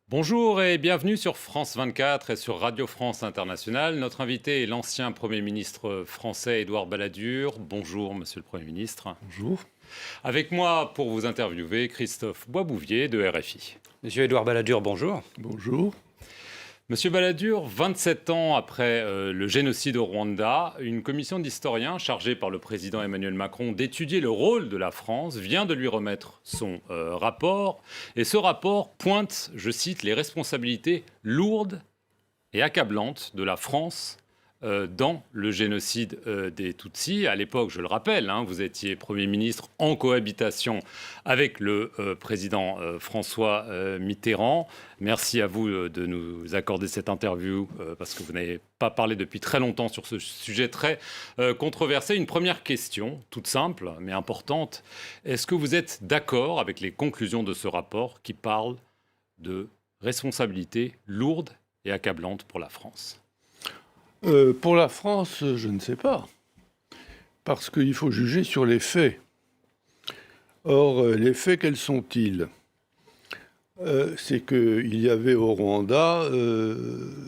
Bonjour et bienvenue sur France 24 et sur Radio France Internationale. Notre invité est l'ancien Premier ministre français Édouard Balladur. Bonjour Monsieur le Premier ministre. Bonjour. Avec moi pour vous interviewer, Christophe Boisbouvier de RFI. Monsieur Édouard Balladur, bonjour. Bonjour. Monsieur Balladur, 27 ans après le génocide au Rwanda, une commission d'historiens chargée par le président Emmanuel Macron d'étudier le rôle de la France vient de lui remettre son rapport. Et ce rapport pointe, je cite, les responsabilités lourdes et accablantes de la France dans le génocide des Tutsis. À l'époque, je le rappelle, vous étiez Premier ministre en cohabitation avec le président François Mitterrand. Merci à vous de nous accorder cette interview parce que vous n'avez pas parlé depuis très longtemps sur ce sujet très controversé. Une première question, toute simple mais importante. Est-ce que vous êtes d'accord avec les conclusions de ce rapport qui parlent de responsabilités lourdes et accablantes pour la France ? Pour la France, je ne sais pas, parce qu'il faut juger sur les faits. Or, les faits, quels sont-ils ? C'est qu'il y avait au Rwanda,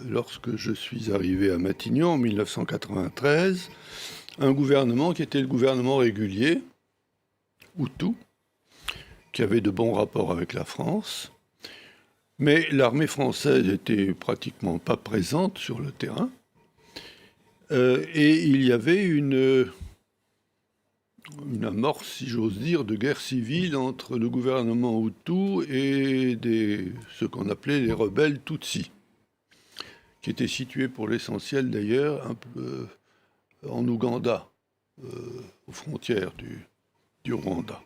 lorsque je suis arrivé à Matignon en 1993, un gouvernement qui était le gouvernement régulier, Hutu, qui avait de bons rapports avec la France, mais l'armée française n'était pratiquement pas présente sur le terrain. Et il y avait une amorce, si j'ose dire, de guerre civile entre le gouvernement Hutu et ce qu'on appelait les rebelles Tutsis, qui étaient situés pour l'essentiel d'ailleurs un peu en Ouganda, aux frontières du Rwanda.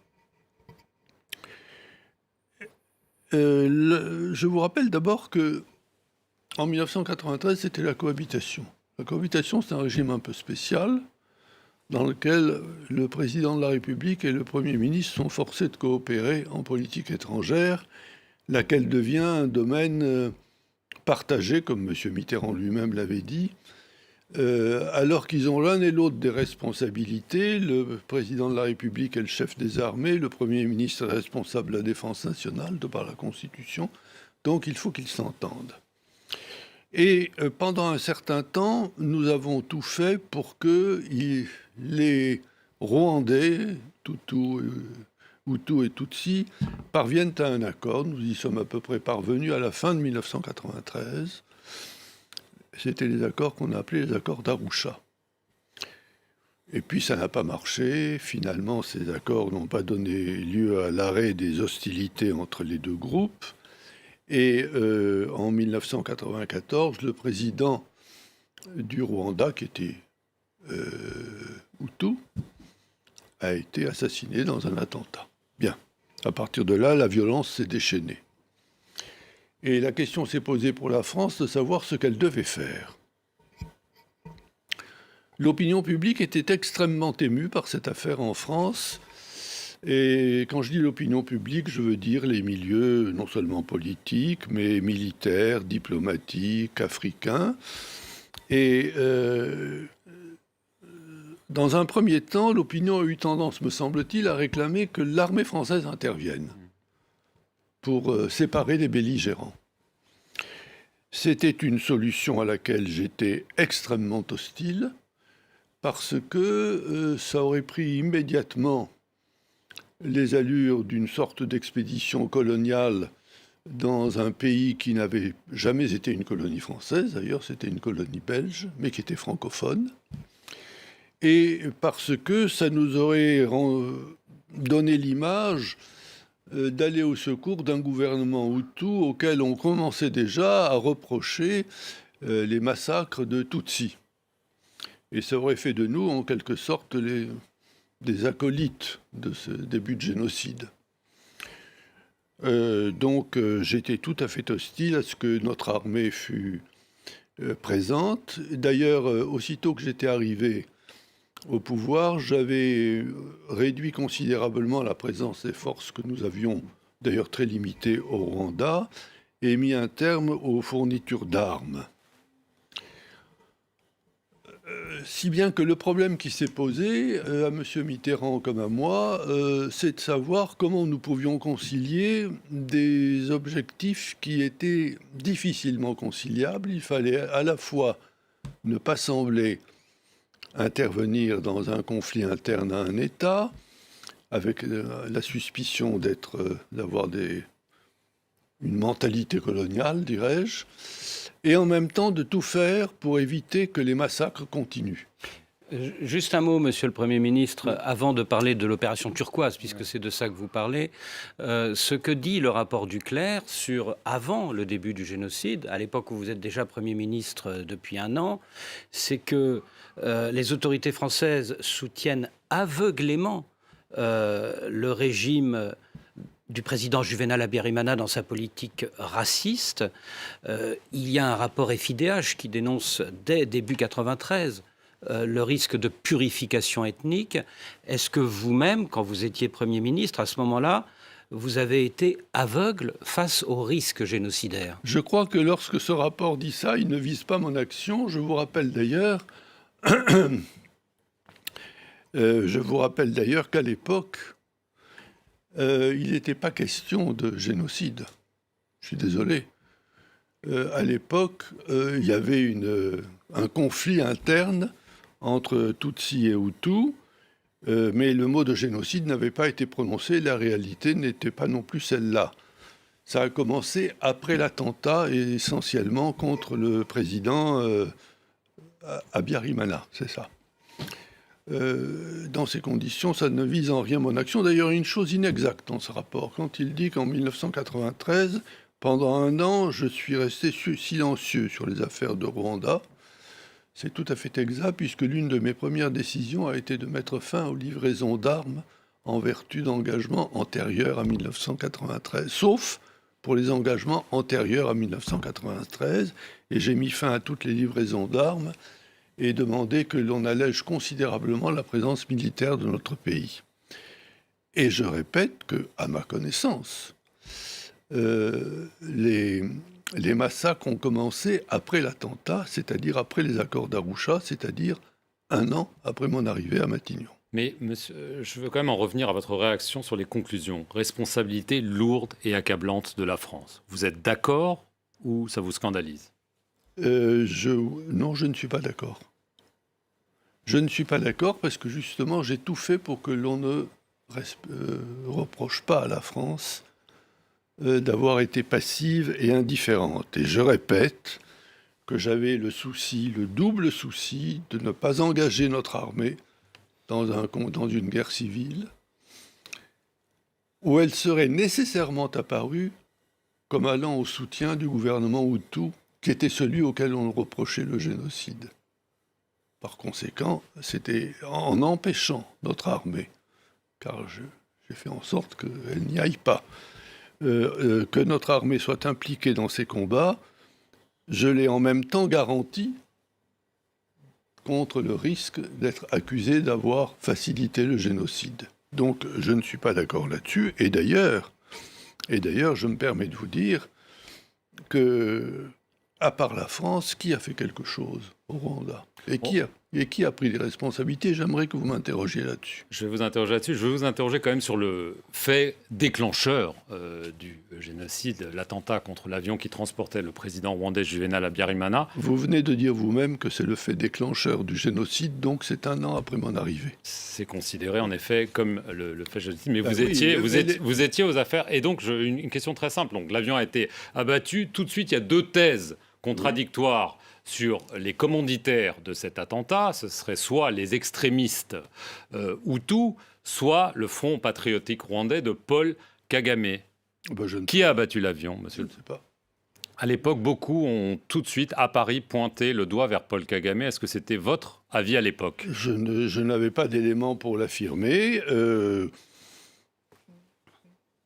Je vous rappelle d'abord que en 1993, c'était la cohabitation. La cohabitation, c'est un régime un peu spécial dans lequel le président de la République et le Premier ministre sont forcés de coopérer en politique étrangère, laquelle devient un domaine partagé, comme M. Mitterrand lui-même l'avait dit, alors qu'ils ont l'un et l'autre des responsabilités. Le président de la République est le chef des armées, le Premier ministre est responsable de la défense nationale, de par la Constitution, donc il faut qu'ils s'entendent. Et pendant un certain temps, nous avons tout fait pour que les Rwandais, Hutu et Tutsi, parviennent à un accord. Nous y sommes à peu près parvenus à la fin de 1993. C'était les accords qu'on a appelés les accords d'Arusha. Et puis ça n'a pas marché. Finalement, ces accords n'ont pas donné lieu à l'arrêt des hostilités entre les deux groupes. Et en 1994, le président du Rwanda, qui était Hutu, a été assassiné dans un attentat. Bien. À partir de là, la violence s'est déchaînée. Et la question s'est posée pour la France de savoir ce qu'elle devait faire. L'opinion publique était extrêmement émue par cette affaire en France. Et quand je dis l'opinion publique, je veux dire les milieux non seulement politiques, mais militaires, diplomatiques, africains. Et dans un premier temps, l'opinion a eu tendance, me semble-t-il, à réclamer que l'armée française intervienne pour séparer les belligérants. C'était une solution à laquelle j'étais extrêmement hostile, parce que ça aurait pris immédiatement les allures d'une sorte d'expédition coloniale dans un pays qui n'avait jamais été une colonie française, d'ailleurs c'était une colonie belge, mais qui était francophone, et parce que ça nous aurait donné l'image d'aller au secours d'un gouvernement Hutu auquel on commençait déjà à reprocher les massacres de Tutsis. Et ça aurait fait de nous, en quelque sorte, des acolytes de ce début de génocide. Donc j'étais tout à fait hostile à ce que notre armée fût présente. D'ailleurs, aussitôt que j'étais arrivé au pouvoir, j'avais réduit considérablement la présence des forces que nous avions, d'ailleurs très limitées au Rwanda, et mis un terme aux fournitures d'armes. Si bien que le problème qui s'est posé à M. Mitterrand comme à moi, c'est de savoir comment nous pouvions concilier des objectifs qui étaient difficilement conciliables. Il fallait à la fois ne pas sembler intervenir dans un conflit interne à un État, avec la suspicion d'avoir une mentalité coloniale, dirais-je, et en même temps de tout faire pour éviter que les massacres continuent. Juste un mot, Monsieur le Premier ministre, avant de parler de l'opération turquoise, puisque c'est de ça que vous parlez. Ce que dit le rapport Duclerc sur avant le début du génocide, à l'époque où vous êtes déjà Premier ministre depuis 1 an, c'est que les autorités françaises soutiennent aveuglément le régime du président Juvénal Habyarimana dans sa politique raciste. Il y a un rapport FIDH qui dénonce dès début 93 le risque de purification ethnique. Est-ce que vous-même, quand vous étiez Premier ministre, à ce moment-là, vous avez été aveugle face au risque génocidaire? Je crois que lorsque ce rapport dit ça, il ne vise pas mon action. Je vous rappelle d'ailleurs qu'à l'époque, il n'était pas question de génocide. Je suis désolé. À l'époque, il y avait un conflit interne entre Tutsi et Hutu, mais le mot de génocide n'avait pas été prononcé. La réalité n'était pas non plus celle-là. Ça a commencé après l'attentat, et essentiellement contre le président Habyarimana, c'est ça. Dans ces conditions, ça ne vise en rien mon action. D'ailleurs, une chose inexacte dans ce rapport, quand il dit qu'en 1993, pendant 1 an, je suis resté silencieux sur les affaires de Rwanda, c'est tout à fait exact, puisque l'une de mes premières décisions a été de mettre fin aux livraisons d'armes en vertu d'engagements antérieurs à 1993, sauf pour les engagements antérieurs à 1993, et j'ai mis fin à toutes les livraisons d'armes et demandé que l'on allège considérablement la présence militaire de notre pays. Et je répète que, à ma connaissance, les massacres ont commencé après l'attentat, c'est-à-dire après les accords d'Arusha, c'est-à-dire 1 an après mon arrivée à Matignon. Mais monsieur, je veux quand même en revenir à votre réaction sur les conclusions. Responsabilité lourde et accablante de la France. Vous êtes d'accord ou ça vous scandalise? Non, je ne suis pas d'accord. Je ne suis pas d'accord parce que justement, j'ai tout fait pour que l'on ne reproche pas à la France d'avoir été passive et indifférente. Et je répète que j'avais le double souci de ne pas engager notre armée dans une guerre civile où elle serait nécessairement apparue comme allant au soutien du gouvernement Hutu, qui était celui auquel on reprochait le génocide. Par conséquent, c'était en empêchant notre armée, car j'ai fait en sorte qu'elle n'y aille pas, que notre armée soit impliquée dans ces combats, je l'ai en même temps garanti contre le risque d'être accusé d'avoir facilité le génocide. Donc je ne suis pas d'accord là-dessus, et d'ailleurs, je me permets de vous dire que, à part la France, qui a fait quelque chose au Rwanda? Et qui a pris des responsabilités? J'aimerais que vous m'interrogiez là-dessus. Je vais vous interroger là-dessus. Je vais vous interroger quand même sur le fait déclencheur du génocide, l'attentat contre l'avion qui transportait le président rwandais Juvénal Habyarimana. Vous venez de dire vous-même que c'est le fait déclencheur du génocide, donc c'est 1 an après mon arrivée. C'est considéré en effet comme le fait génocide, mais vous oui, étiez aux affaires. Et donc, une question très simple. Donc, l'avion a été abattu. Tout de suite, il y a 2 thèses contradictoires sur les commanditaires de cet attentat. Ce serait soit les extrémistes Hutus, soit le Front patriotique rwandais de Paul Kagame. Qui a abattu l'avion, monsieur? Je ne sais pas. À l'époque, beaucoup ont tout de suite, à Paris, pointé le doigt vers Paul Kagame. Est-ce que c'était votre avis à l'époque? Je n'avais pas d'éléments pour l'affirmer.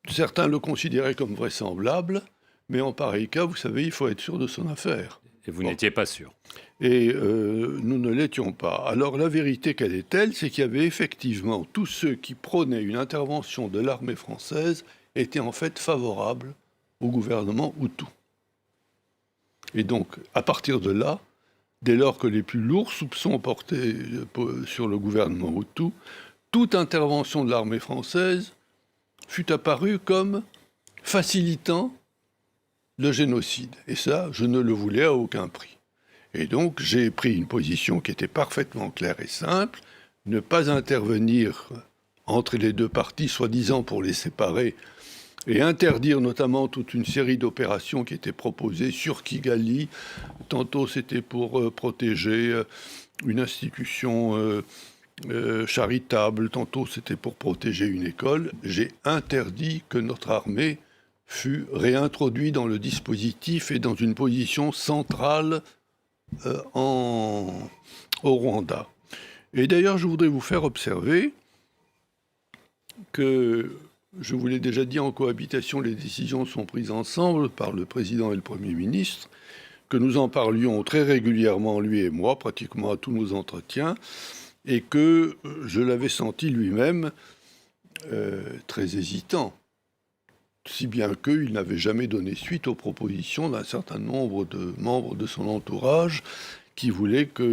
Certains le considéraient comme vraisemblable, mais en pareil cas, vous savez, il faut être sûr de son affaire. Et vous n'étiez pas sûr. Et nous ne l'étions pas. Alors la vérité, quelle est telle? C'est qu'il y avait effectivement tous ceux qui prônaient une intervention de l'armée française étaient en fait favorables au gouvernement Hutu. Et donc, à partir de là, dès lors que les plus lourds soupçons portés sur le gouvernement Hutu, toute intervention de l'armée française fut apparue comme facilitant le génocide. Et ça, je ne le voulais à aucun prix. Et donc, j'ai pris une position qui était parfaitement claire et simple, ne pas intervenir entre les deux parties, soi-disant pour les séparer, et interdire notamment toute une série d'opérations qui étaient proposées sur Kigali. Tantôt c'était pour protéger une institution charitable, tantôt c'était pour protéger une école. J'ai interdit que notre armée fût réintroduite dans le dispositif et dans une position centrale au Rwanda. Et d'ailleurs, je voudrais vous faire observer que, je vous l'ai déjà dit, en cohabitation, les décisions sont prises ensemble par le président et le Premier ministre, que nous en parlions très régulièrement, lui et moi, pratiquement à tous nos entretiens, et que je l'avais senti lui-même très hésitant, si bien qu'il n'avait jamais donné suite aux propositions d'un certain nombre de membres de son entourage qui voulaient que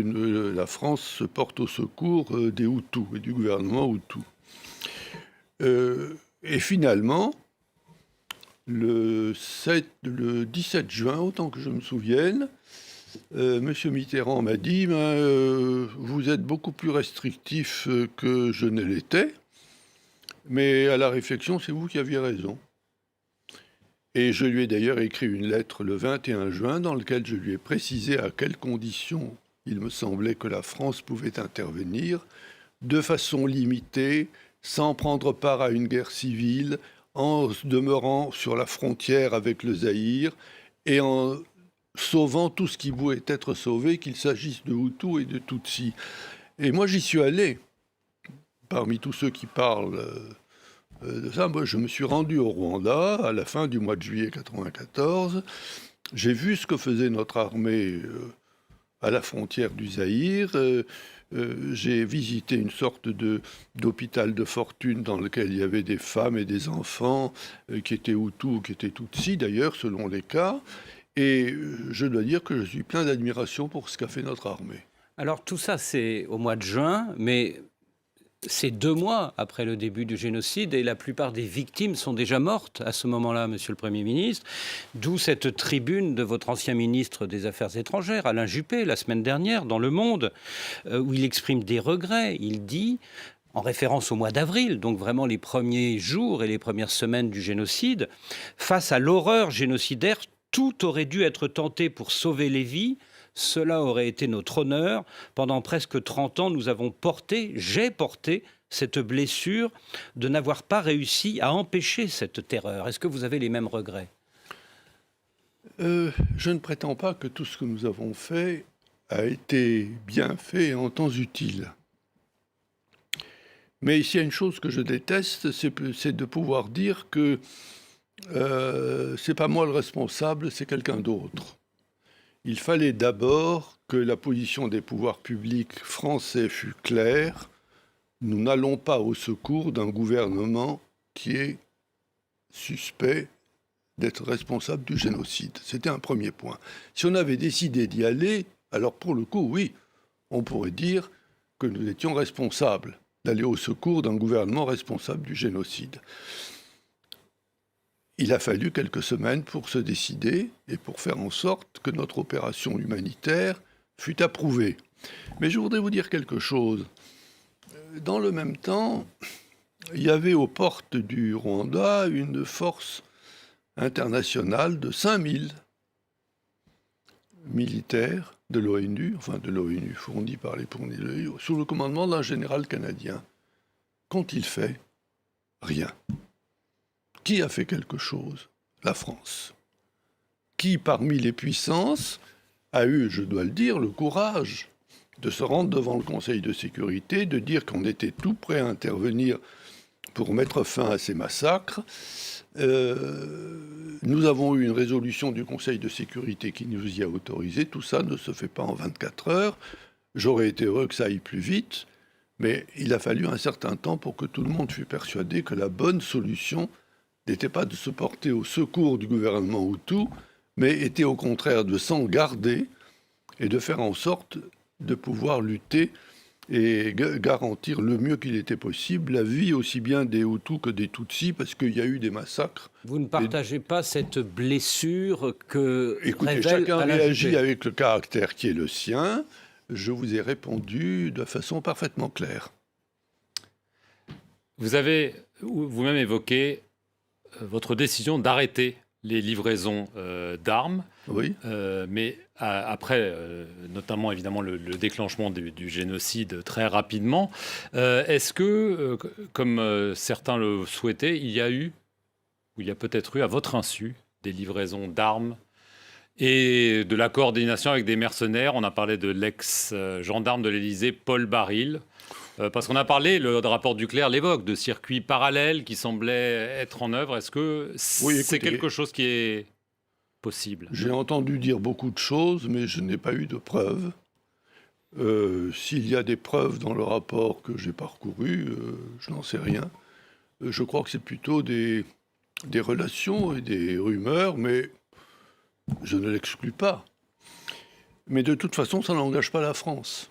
la France se porte au secours des Hutus et du gouvernement Hutu. Et finalement, le 17 juin, autant que je me souvienne, M. Mitterrand m'a dit vous êtes beaucoup plus restrictif que je ne l'étais, mais à la réflexion, c'est vous qui aviez raison. Et je lui ai d'ailleurs écrit une lettre le 21 juin dans laquelle je lui ai précisé à quelles conditions il me semblait que la France pouvait intervenir, de façon limitée, sans prendre part à une guerre civile, en demeurant sur la frontière avec le Zaïre et en sauvant tout ce qui pouvait être sauvé, qu'il s'agisse de Hutus et de Tutsis. Et moi, j'y suis allé. Parmi tous ceux qui parlent de ça, moi, je me suis rendu au Rwanda à la fin du mois de juillet 1994. J'ai vu ce que faisait notre armée à la frontière du Zaïre. J'ai visité une sorte d'hôpital de fortune dans lequel il y avait des femmes et des enfants qui étaient Hutus ou qui étaient Tutsis, d'ailleurs, selon les cas. Et je dois dire que je suis plein d'admiration pour ce qu'a fait notre armée. Alors tout ça, c'est au mois de juin, mais c'est 2 mois après le début du génocide et la plupart des victimes sont déjà mortes à ce moment-là, Monsieur le Premier ministre. D'où cette tribune de votre ancien ministre des Affaires étrangères, Alain Juppé, la semaine dernière, dans Le Monde, où il exprime des regrets. Il dit, en référence au mois d'avril, donc vraiment les premiers jours et les premières semaines du génocide, face à l'horreur génocidaire, tout aurait dû être tenté pour sauver les vies. Cela aurait été notre honneur. Pendant presque 30 ans, j'ai porté cette blessure de n'avoir pas réussi à empêcher cette terreur. Est-ce que vous avez les mêmes regrets ? Je ne prétends pas que tout ce que nous avons fait a été bien fait en temps utile. Mais s'il y a une chose que je déteste, c'est de pouvoir dire que c'est pas moi le responsable, c'est quelqu'un d'autre. Il fallait d'abord que la position des pouvoirs publics français fût claire. Nous n'allons pas au secours d'un gouvernement qui est suspect d'être responsable du génocide. C'était un premier point. Si on avait décidé d'y aller, alors pour le coup, oui, on pourrait dire que nous étions responsables d'aller au secours d'un gouvernement responsable du génocide. Il a fallu quelques semaines pour se décider et pour faire en sorte que notre opération humanitaire fût approuvée. Mais je voudrais vous dire quelque chose. Dans le même temps, il y avait aux portes du Rwanda une force internationale de 5000 militaires de l'ONU, fournis par les l'ONU, sous le commandement d'un général canadien. Qu'ont-ils fait ? Rien. Qui a fait quelque chose ? La France. Qui, parmi les puissances, a eu, je dois le dire, le courage de se rendre devant le Conseil de sécurité, de dire qu'on était tout prêt à intervenir pour mettre fin à ces massacres. Nous avons eu une résolution du Conseil de sécurité qui nous y a autorisé. Tout ça ne se fait pas en 24 heures. J'aurais été heureux que ça aille plus vite, mais il a fallu un certain temps pour que tout le monde fût persuadé que la bonne solution n'était pas de se porter au secours du gouvernement Hutu, mais était au contraire de s'en garder et de faire en sorte de pouvoir lutter et garantir le mieux qu'il était possible la vie aussi bien des Hutus que des Tutsis, parce qu'il y a eu des massacres. Vous ne partagez pas cette blessure que Écoutez, révèle chacun Alain réagit Juppé. avec le caractère qui est le sien. Je vous ai répondu de façon parfaitement claire. Vous avez vous-même évoqué votre décision d'arrêter les livraisons d'armes, Oui. mais après, notamment évidemment le déclenchement du génocide très rapidement, est-ce que, comme certains le souhaitaient, il y a peut-être eu, à votre insu, des livraisons d'armes et de la coordination avec des mercenaires? On a parlé de l'ex-gendarme de l'Élysée, Paul Baril. Parce qu'on a parlé, le rapport Duclerc l'évoque, de circuits parallèles qui semblaient être en œuvre. Est-ce que Oui, c'est écoutez, quelque chose qui est possible? J'ai entendu dire beaucoup de choses, mais je n'ai pas eu de preuves. S'il y a des preuves dans le rapport que j'ai parcouru, je n'en sais rien. Je crois que c'est plutôt des relations et des rumeurs, mais je ne l'exclus pas. Mais de toute façon, ça n'engage pas la France.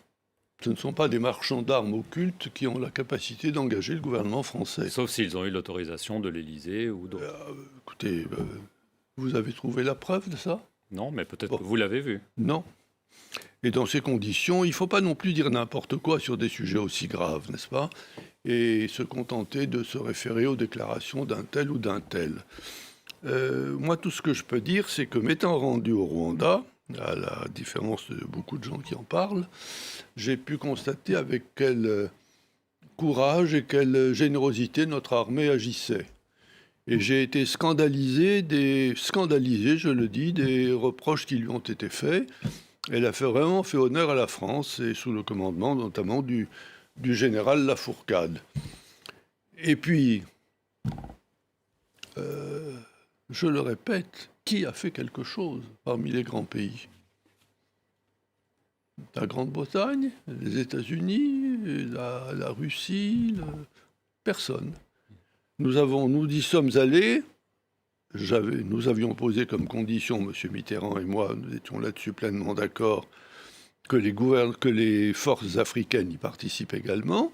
Ce ne sont pas des marchands d'armes occultes qui ont la capacité d'engager le gouvernement français. Sauf s'ils ont eu l'autorisation de l'Élysée ou d'autres. Écoutez, vous avez trouvé la preuve de ça? Non, mais peut-être Bon. que vous l'avez vu. Non. Et dans ces conditions, il ne faut pas non plus dire n'importe quoi sur des sujets aussi graves, n'est-ce pas? Et se contenter de se référer aux déclarations d'un tel ou d'un tel. Moi, tout ce que je peux dire, c'est que m'étant rendu au Rwanda, à la différence de beaucoup de gens qui en parlent, j'ai pu constater avec quel courage et quelle générosité notre armée agissait. Et j'ai été scandalisé, je le dis, des reproches qui lui ont été faits. Elle a vraiment fait honneur à la France, et sous le commandement notamment du général Lafourcade. Et puis, je le répète, qui a fait quelque chose parmi les grands pays? La Grande-Bretagne, les États-Unis, la Russie, personne. Nous y sommes allés. Nous avions posé comme condition, M. Mitterrand et moi, nous étions là-dessus pleinement d'accord, que les forces africaines y participent également.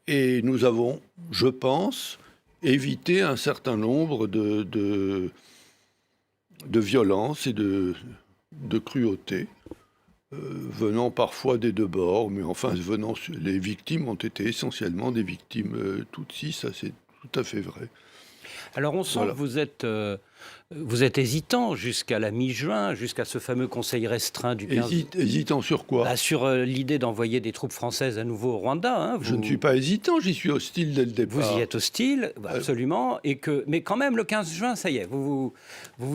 Et nous avons, je pense, évité un certain nombre de violences et de cruauté, venant parfois des deux bords, mais enfin, les victimes ont été essentiellement des victimes tutsis, ça c'est tout à fait vrai. Alors on sent Voilà. que vous êtes hésitant jusqu'à la mi-juin, jusqu'à ce fameux conseil restreint du 15... Hésitant sur quoi? Sur l'idée d'envoyer des troupes françaises à nouveau au Rwanda. Hein, Je ne suis pas hésitant, j'y suis hostile dès le départ. Vous y êtes hostile, absolument. Mais quand même, le 15 juin, ça y est, vous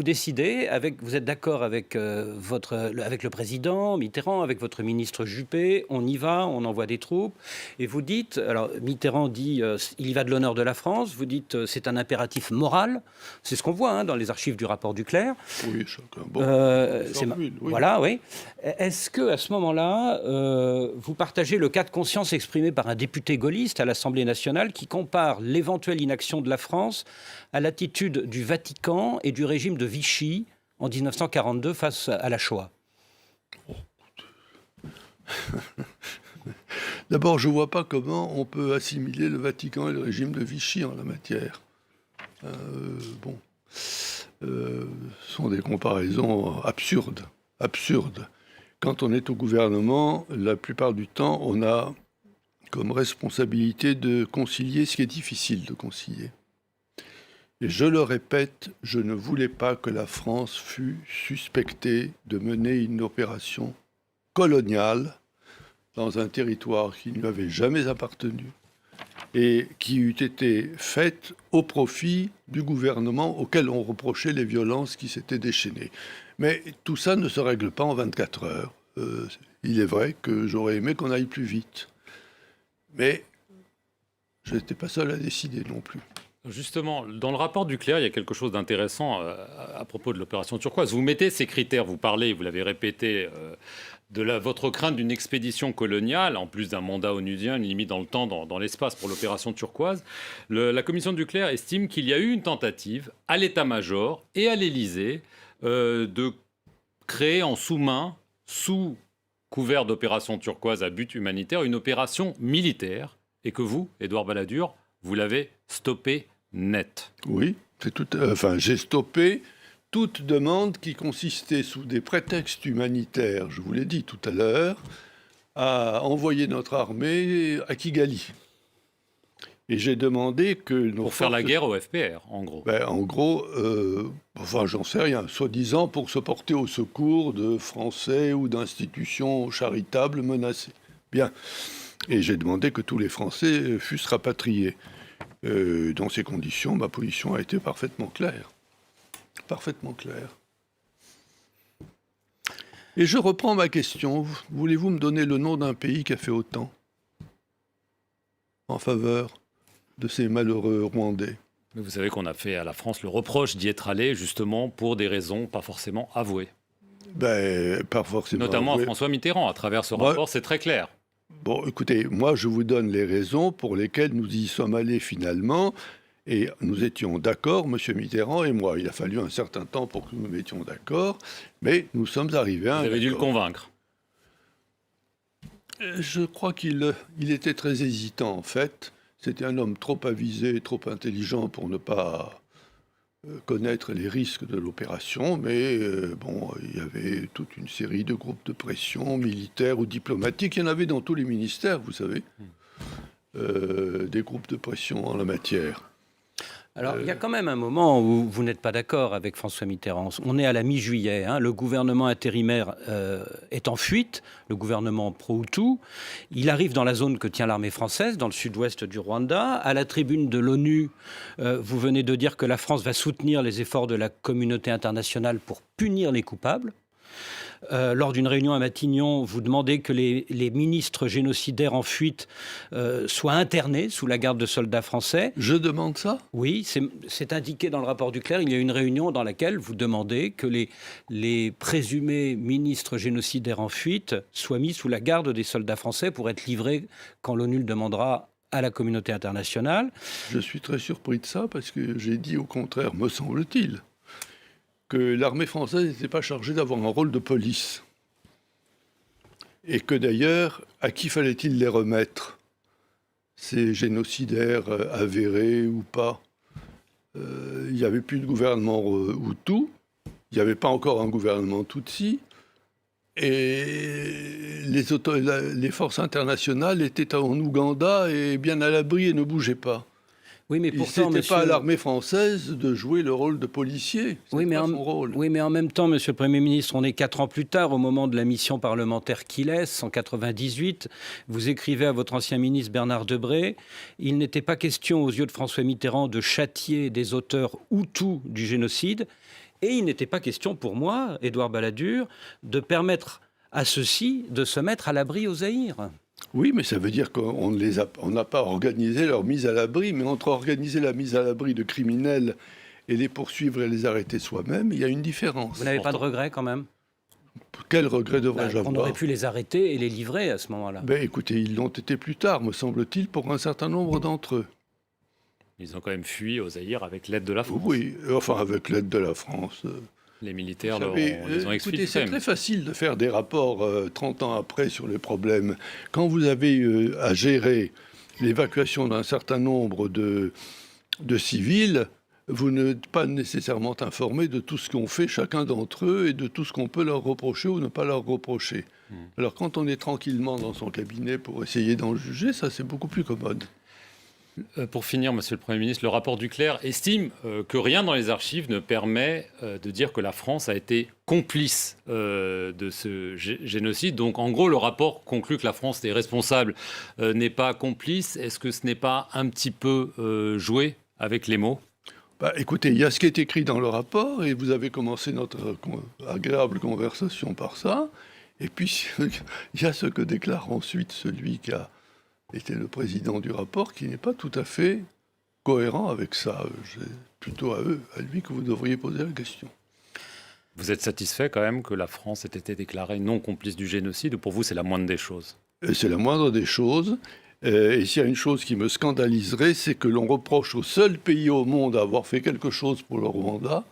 décidez, vous êtes d'accord avec, avec le président Mitterrand, avec votre ministre Juppé, on y va, on envoie des troupes. Et vous dites, alors Mitterrand dit, il y va de l'honneur de la France, vous dites, c'est un impératif moral. C'est ce qu'on voit dans les archives du rapport Duclerc. Oui, chacun. Bon, oui. Voilà, oui. Est-ce que à ce moment-là, vous partagez le cas de conscience exprimé par un député gaulliste à l'Assemblée nationale qui compare l'éventuelle inaction de la France à l'attitude du Vatican et du régime de Vichy en 1942 face à la Shoah? D'abord, je ne vois pas comment on peut assimiler le Vatican et le régime de Vichy en la matière. Ce sont des comparaisons absurdes. Quand on est au gouvernement, la plupart du temps, on a comme responsabilité de concilier ce qui est difficile de concilier. Et je le répète, je ne voulais pas que la France fût suspectée de mener une opération coloniale dans un territoire qui ne lui avait jamais appartenu et qui eût été faite au profit du gouvernement auquel on reprochait les violences qui s'étaient déchaînées. Mais tout ça ne se règle pas en 24 heures. Il est vrai que j'aurais aimé qu'on aille plus vite. Mais je n'étais pas seul à décider non plus. Justement, dans le rapport Duclerc, il y a quelque chose d'intéressant à propos de l'opération turquoise. Vous mettez ces critères, vous parlez, vous l'avez répété, de votre crainte d'une expédition coloniale, en plus d'un mandat onusien, une limite dans le temps, dans l'espace pour l'opération turquoise. La commission Duclerc estime qu'il y a eu une tentative à l'état-major et à l'Élysée de créer en sous-main sous couvert d'opération turquoise à but humanitaire, une opération militaire, et que vous, Édouard Balladur, vous l'avez stoppé net. Oui, j'ai stoppé toute demande qui consistait sous des prétextes humanitaires, je vous l'ai dit tout à l'heure, à envoyer notre armée à Kigali. Et j'ai demandé que... Pour faire la guerre au FPR, en gros. En gros, j'en sais rien, soi-disant pour se porter au secours de Français ou d'institutions charitables menacées. Bien. Et j'ai demandé que tous les Français fussent rapatriés. Dans ces conditions, ma position a été parfaitement claire. Parfaitement claire. Et je reprends ma question. Voulez-vous me donner le nom d'un pays qui a fait autant en faveur de ces malheureux Rwandais? Mais vous savez qu'on a fait à la France le reproche d'y être allé justement pour des raisons pas forcément avouées. Pas forcément Notamment avouées. à François Mitterrand. À travers ce rapport, c'est très clair. Bon, écoutez, moi je vous donne les raisons pour lesquelles nous y sommes allés finalement. Et nous étions d'accord, M. Mitterrand et moi. Il a fallu un certain temps pour que nous nous mettions d'accord, mais nous sommes arrivés à un accord. Vous avez dû le convaincre. Je crois qu'il était très hésitant, en fait. C'était un homme trop avisé, trop intelligent pour ne pas connaître les risques de l'opération, mais il y avait toute une série de groupes de pression, militaires ou diplomatiques. Il y en avait dans tous les ministères, vous savez, des groupes de pression en la matière. Alors, il y a quand même un moment où vous n'êtes pas d'accord avec François Mitterrand. On est à la mi-juillet, le gouvernement intérimaire est en fuite, le gouvernement pro-Hutu. Il arrive dans la zone que tient l'armée française, dans le sud-ouest du Rwanda. À la tribune de l'ONU, vous venez de dire que la France va soutenir les efforts de la communauté internationale pour punir les coupables. Lors d'une réunion à Matignon, vous demandez que les ministres génocidaires en fuite soient internés sous la garde de soldats français. Je demande ça ? Oui, c'est indiqué dans le rapport du Clerc. Il y a une réunion dans laquelle vous demandez que les présumés ministres génocidaires en fuite soient mis sous la garde des soldats français pour être livrés quand l'ONU le demandera à la communauté internationale. Je suis très surpris de ça parce que j'ai dit au contraire, me semble-t-il, que l'armée française n'était pas chargée d'avoir un rôle de police. Et que d'ailleurs, à qui fallait-il les remettre, ces génocidaires avérés ou pas? Il n'y avait plus de gouvernement Hutu, il n'y avait pas encore un gouvernement Tutsi, et les forces internationales étaient en Ouganda et bien à l'abri et ne bougeaient pas. Oui, mais pourtant, c'était pas à l'armée française de jouer le rôle de policier. Oui, mais en même temps, Monsieur le Premier ministre, on est 4 ans plus tard, au moment de la mission parlementaire Kiles, en 98. Vous écrivez à votre ancien ministre Bernard Debré, il n'était pas question aux yeux de François Mitterrand de châtier des auteurs hutus du génocide, et il n'était pas question pour moi, Édouard Balladur, de permettre à ceux-ci de se mettre à l'abri au Zaïre. Oui, mais ça veut dire qu'on n'a pas organisé leur mise à l'abri, mais entre organiser la mise à l'abri de criminels et les poursuivre et les arrêter soi-même, il y a une différence. Vous n'avez pas de regret quand même? Quel regret devrais-je avoir? On aurait pu les arrêter et les livrer à ce moment-là. Écoutez, ils l'ont été plus tard, me semble-t-il, pour un certain nombre d'entre eux. Ils ont quand même fui au Zaïre avec l'aide de la France. Oui, enfin avec l'aide de la France. Les militaires les ont expliqué. C'est très facile de faire des rapports 30 ans après sur les problèmes. Quand vous avez à gérer l'évacuation d'un certain nombre de civils, vous n'êtes pas nécessairement informé de tout ce qu'ont fait chacun d'entre eux et de tout ce qu'on peut leur reprocher ou ne pas leur reprocher. Alors quand on est tranquillement dans son cabinet pour essayer d'en juger, ça c'est beaucoup plus commode. Pour finir, Monsieur le Premier ministre, le rapport du Clerc estime que rien dans les archives ne permet de dire que la France a été complice de ce génocide. Donc, en gros, le rapport conclut que la France est responsable, n'est pas complice. Est-ce que ce n'est pas un petit peu joué avec les mots ? Écoutez, il y a ce qui est écrit dans le rapport, et vous avez commencé notre agréable conversation par ça. Et puis, il y a ce que déclare ensuite celui qui a était le président du rapport, qui n'est pas tout à fait cohérent avec ça. C'est plutôt à lui que vous devriez poser la question. Vous êtes satisfait quand même que la France ait été déclarée non complice du génocide, ou pour vous c'est la moindre des choses? C'est la moindre des choses. Et s'il y a une chose qui me scandaliserait, c'est que l'on reproche au seul pays au monde d'avoir fait quelque chose pour le Rwanda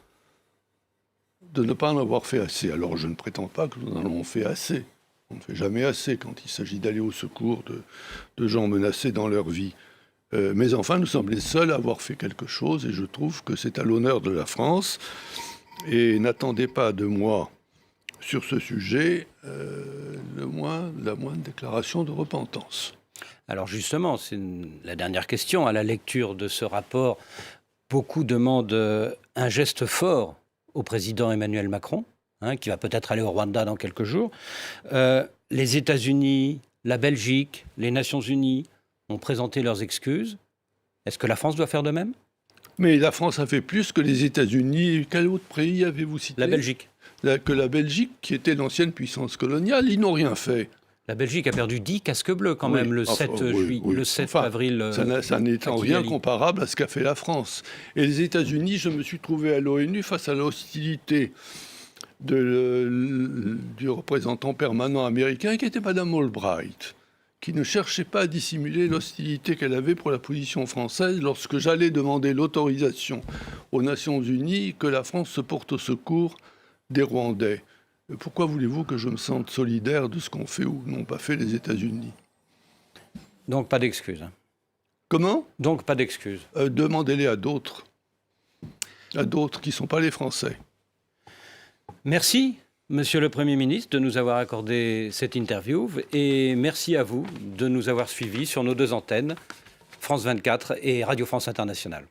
de ne pas en avoir fait assez. Alors je ne prétends pas que nous en avons fait assez. On ne fait jamais assez quand il s'agit d'aller au secours de gens menacés dans leur vie. Mais enfin, nous sommes les seuls à avoir fait quelque chose et je trouve que c'est à l'honneur de la France. Et n'attendez pas de moi sur ce sujet la moindre déclaration de repentance. Alors justement, c'est la dernière question. À la lecture de ce rapport, beaucoup demandent un geste fort au président Emmanuel Macron, qui va peut-être aller au Rwanda dans quelques jours. Les États-Unis, la Belgique, les Nations Unies ont présenté leurs excuses. Est-ce que la France doit faire de même ? Mais la France a fait plus que les États-Unis. Quel autre pays avez-vous cité ? La Belgique. Que la Belgique, qui était l'ancienne puissance coloniale, ils n'ont rien fait. La Belgique a perdu 10 casques bleus quand même le 7 avril. Ça n'est en rien comparable à ce qu'a fait la France. Et les États-Unis, je me suis trouvé à l'ONU face à l'hostilité du représentant permanent américain, qui était Madame Albright, qui ne cherchait pas à dissimuler l'hostilité qu'elle avait pour la position française lorsque j'allais demander l'autorisation aux Nations Unies que la France se porte au secours des Rwandais. Pourquoi voulez-vous que je me sente solidaire de ce qu'ont fait ou n'ont pas fait les États-Unis ? Donc pas d'excuses. Comment ? Donc pas d'excuses. Demandez-les à d'autres qui ne sont pas les Français. Merci, Monsieur le Premier ministre, de nous avoir accordé cette interview et merci à vous de nous avoir suivis sur nos deux antennes, France 24 et Radio France Internationale.